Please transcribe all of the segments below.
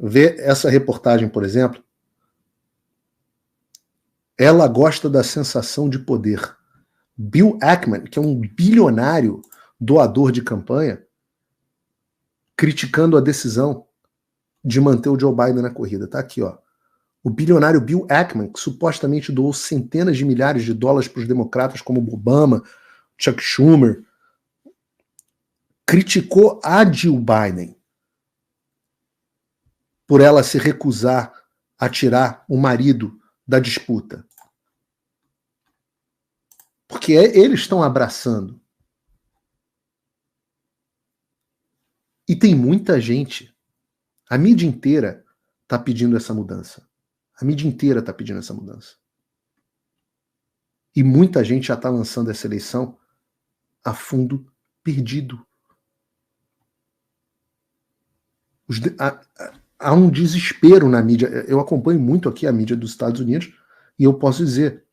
Vê essa reportagem, por exemplo. Ela gosta da sensação de poder. Bill Ackman, que é um bilionário doador de campanha, criticando a decisão de manter o Joe Biden na corrida. Tá aqui, ó. O bilionário Bill Ackman, que supostamente doou centenas de milhares de dólares para os democratas como Obama, Chuck Schumer, criticou a Jill Biden por ela se recusar a tirar o marido da disputa. Porque eles estão abraçando. E tem muita gente, a mídia inteira está pedindo essa mudança. A mídia inteira está pedindo essa mudança. E muita gente já está lançando essa eleição a fundo perdido. Há um desespero na mídia. Eu acompanho muito aqui a mídia dos Estados Unidos e eu posso dizer,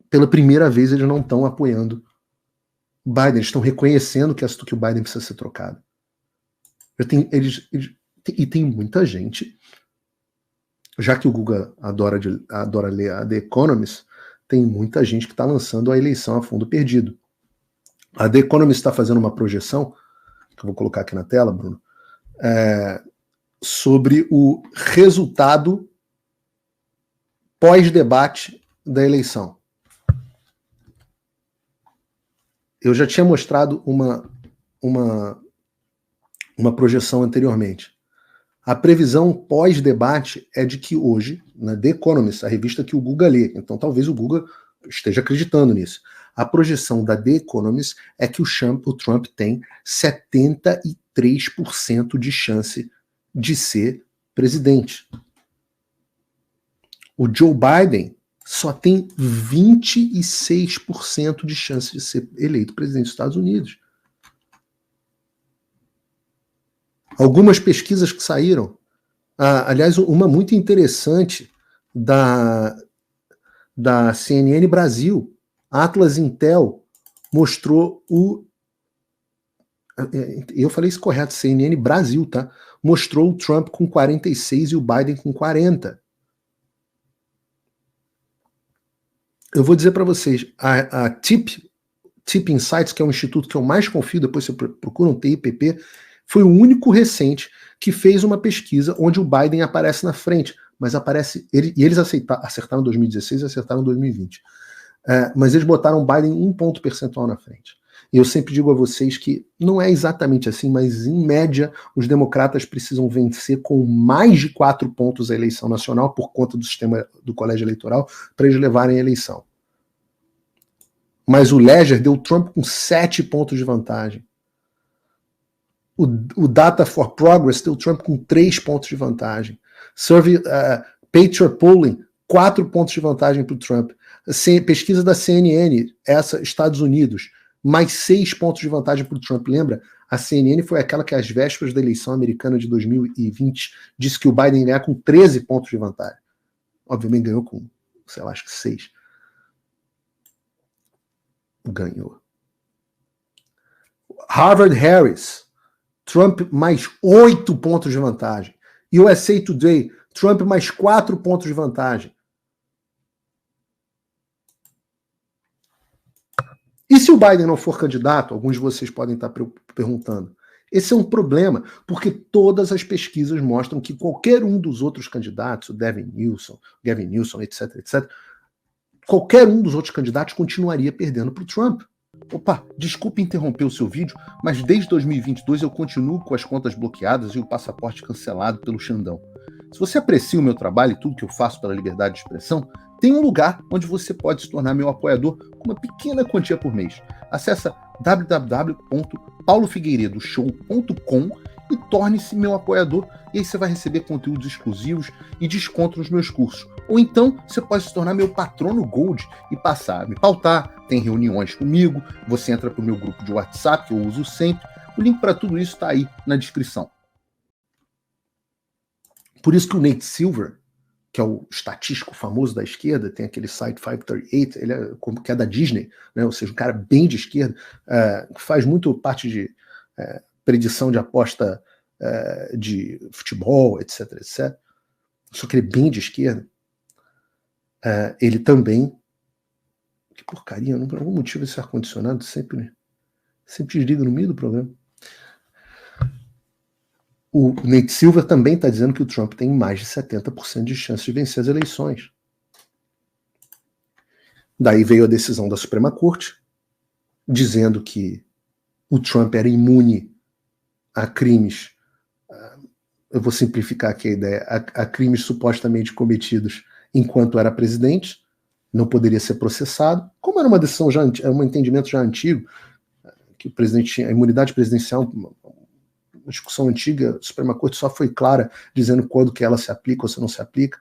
pela primeira vez eles não estão apoiando o Biden, eles estão reconhecendo que o Biden precisa ser trocado. E tem muita gente, já que o Guga adora ler a The Economist, tem muita gente que está lançando a eleição a fundo perdido. A The Economist está fazendo uma projeção, que eu vou colocar aqui na tela, Bruno, sobre o resultado pós-debate da eleição. Eu já tinha mostrado uma projeção anteriormente. A previsão pós-debate é de que hoje, na The Economist, a revista que o Guga lê, então talvez o Guga esteja acreditando nisso, a projeção da The Economist é que o Trump tem 73% de chance de ser presidente. O Joe Biden só tem 26% de chance de ser eleito presidente dos Estados Unidos. Algumas pesquisas que saíram, aliás, uma muito interessante da CNN Brasil, Atlas Intel, mostrou eu falei isso correto, CNN Brasil, tá? Mostrou o Trump com 46 e o Biden com 40. Eu vou dizer para vocês, a TIP Insights, que é um instituto que eu mais confio, depois você procura um TIPP, foi o único recente que fez uma pesquisa onde o Biden aparece na frente, mas aparece, e eles acertaram em 2016 e acertaram em 2020. Mas eles botaram o Biden 1 ponto percentual na frente. E eu sempre digo a vocês que não é exatamente assim, mas em média os democratas precisam vencer com mais de 4 pontos a eleição nacional por conta do sistema do colégio eleitoral para eles levarem a eleição. Mas o Ledger deu Trump com 7 pontos de vantagem. O Data for Progress deu Trump com 3 pontos de vantagem. Patriot Polling, 4 pontos de vantagem para o Trump. Pesquisa da CNN, Estados Unidos, mais 6 pontos de vantagem para o Trump. Lembra? A CNN foi aquela que, às vésperas da eleição americana de 2020, disse que o Biden ia ganhar com 13 pontos de vantagem. Obviamente ganhou com, sei lá, acho que 6. Ganhou. Harvard Harris, Trump mais 8 pontos de vantagem. USA Today, Trump mais 4 pontos de vantagem. E se o Biden não for candidato, alguns de vocês podem estar perguntando, esse é um problema, porque todas as pesquisas mostram que qualquer um dos outros candidatos, o Gavin Newsom, etc., qualquer um dos outros candidatos continuaria perdendo para o Trump. Opa, desculpe interromper o seu vídeo, mas desde 2022 eu continuo com as contas bloqueadas e o passaporte cancelado pelo Xandão. Se você aprecia o meu trabalho e tudo que eu faço pela liberdade de expressão, tem um lugar onde você pode se tornar meu apoiador com uma pequena quantia por mês. Acesse www.paulofigueiredoshow.com e torne-se meu apoiador, e aí você vai receber conteúdos exclusivos e desconto nos meus cursos. Ou então você pode se tornar meu patrono Gold e passar a me pautar, tem reuniões comigo, você entra para o meu grupo de WhatsApp, que eu uso sempre. O link para tudo isso está aí na descrição. Por isso que o Nate Silver, que é o estatístico famoso da esquerda, tem aquele site 538, ele que é da Disney, né? Ou seja, um cara bem de esquerda, faz muito parte de predição de aposta de futebol, etc, etc, só que ele é bem de esquerda, ele também... Que porcaria, por algum motivo esse ar-condicionado sempre desliga no meio do programa. O Nate Silver também está dizendo que o Trump tem mais de 70% de chance de vencer as eleições. Daí veio a decisão da Suprema Corte, dizendo que o Trump era imune a crimes, eu vou simplificar aqui a ideia, a crimes supostamente cometidos enquanto era presidente, não poderia ser processado, como era uma decisão já, um entendimento já antigo, que o presidente tinha a imunidade presidencial, uma discussão antiga, a Suprema Corte só foi clara dizendo quando que ela se aplica ou se não se aplica.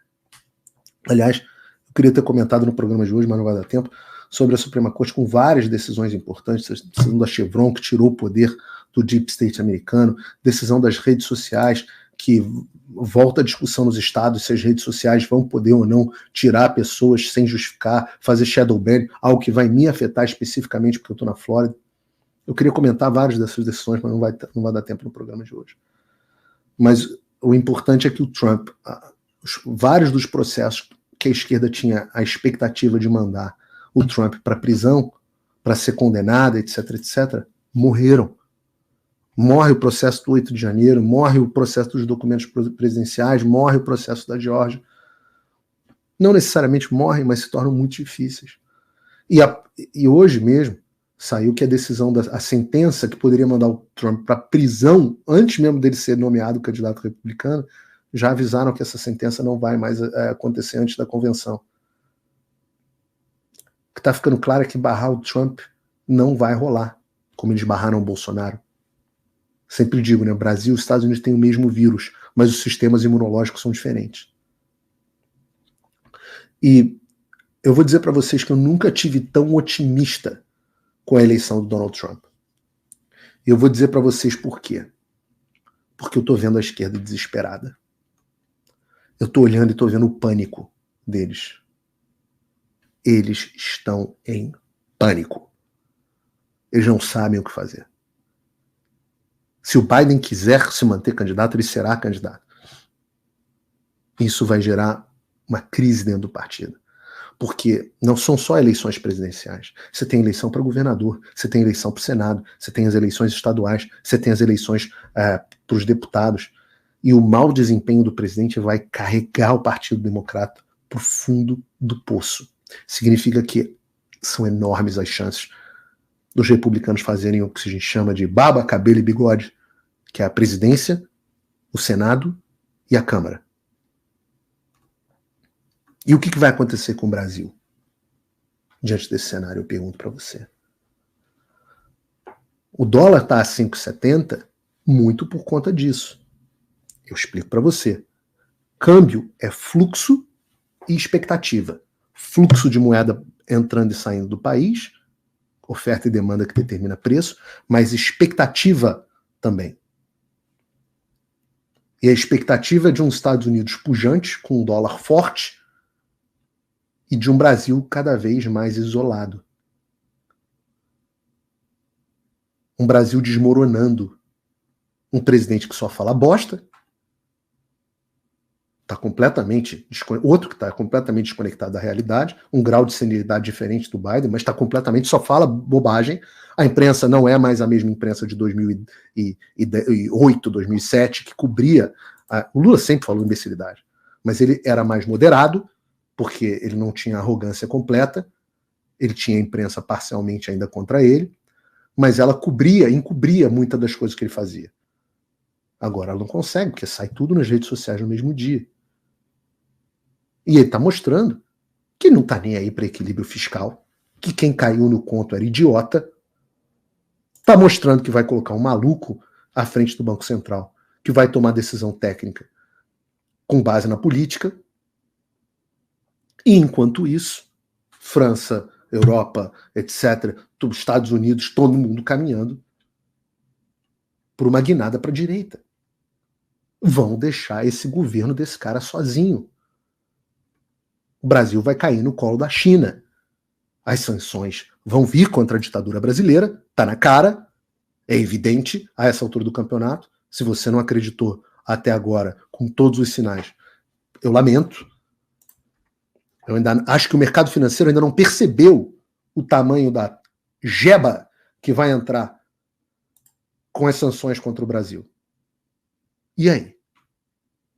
Aliás, eu queria ter comentado no programa de hoje, mas não vai dar tempo, sobre a Suprema Corte com várias decisões importantes, a decisão da Chevron, que tirou o poder do Deep State americano, decisão das redes sociais, que volta a discussão nos estados se as redes sociais vão poder ou não tirar pessoas sem justificar, fazer shadow ban, algo que vai me afetar especificamente porque eu estou na Flórida. Eu queria comentar várias dessas decisões, mas não vai dar tempo no programa de hoje. Mas o importante é que o Trump, vários dos processos que a esquerda tinha a expectativa de mandar o Trump para prisão, para ser condenado, etc, etc, morreram. Morre o processo do 8 de janeiro, morre o processo dos documentos presidenciais, morre o processo da Geórgia. Não necessariamente morrem, mas se tornam muito difíceis. E hoje mesmo saiu que a decisão, a sentença que poderia mandar o Trump para prisão, antes mesmo dele ser nomeado candidato republicano, já avisaram que essa sentença não vai mais acontecer antes da convenção. O que está ficando claro é que barrar o Trump não vai rolar, como eles barraram o Bolsonaro. Sempre digo, né? O Brasil e os Estados Unidos têm o mesmo vírus, mas os sistemas imunológicos são diferentes. E eu vou dizer para vocês que eu nunca tive tão otimista com a eleição do Donald Trump. E eu vou dizer para vocês por quê. Porque eu estou vendo a esquerda desesperada. Eu estou olhando e estou vendo o pânico deles. Eles estão em pânico. Eles não sabem o que fazer. Se o Biden quiser se manter candidato, ele será candidato. Isso vai gerar uma crise dentro do partido. Porque não são só eleições presidenciais. Você tem eleição para governador, você tem eleição para o Senado, você tem as eleições estaduais, você tem as eleições para os deputados. E o mau desempenho do presidente vai carregar o Partido Democrata para o fundo do poço. Significa que são enormes as chances dos republicanos fazerem o que a gente chama de baba, cabelo e bigode, que é a presidência, o Senado e a Câmara. E o que vai acontecer com o Brasil diante desse cenário, eu pergunto para você. O dólar está a 5,70 muito por conta disso. Eu explico para você. Câmbio é fluxo e expectativa. Fluxo de moeda entrando e saindo do país, oferta e demanda que determina preço, mas expectativa também. E a expectativa é de um Estados Unidos pujante, com um dólar forte, e de um Brasil cada vez mais isolado. Um Brasil desmoronando. Um presidente que só fala bosta, tá completamente outro que está completamente desconectado da realidade, um grau de senilidade diferente do Biden, mas está completamente, só fala bobagem. A imprensa não é mais a mesma imprensa de 2008, 2007, que cobria... O Lula sempre falou imbecilidade, mas ele era mais moderado, porque ele não tinha arrogância completa, ele tinha a imprensa parcialmente ainda contra ele, mas ela encobria muitas das coisas que ele fazia. Agora ela não consegue, porque sai tudo nas redes sociais no mesmo dia. E ele está mostrando que não está nem aí para equilíbrio fiscal, que quem caiu no conto era idiota, está mostrando que vai colocar um maluco à frente do Banco Central, que vai tomar decisão técnica com base na política. E enquanto isso, França, Europa, etc., Estados Unidos, todo mundo caminhando por uma guinada para a direita. Vão deixar esse governo desse cara sozinho. O Brasil vai cair no colo da China. As sanções vão vir contra a ditadura brasileira, tá na cara, é evidente a essa altura do campeonato. Se você não acreditou até agora, com todos os sinais, eu lamento. Eu ainda acho que o mercado financeiro ainda não percebeu o tamanho da jeba que vai entrar com as sanções contra o Brasil. E aí?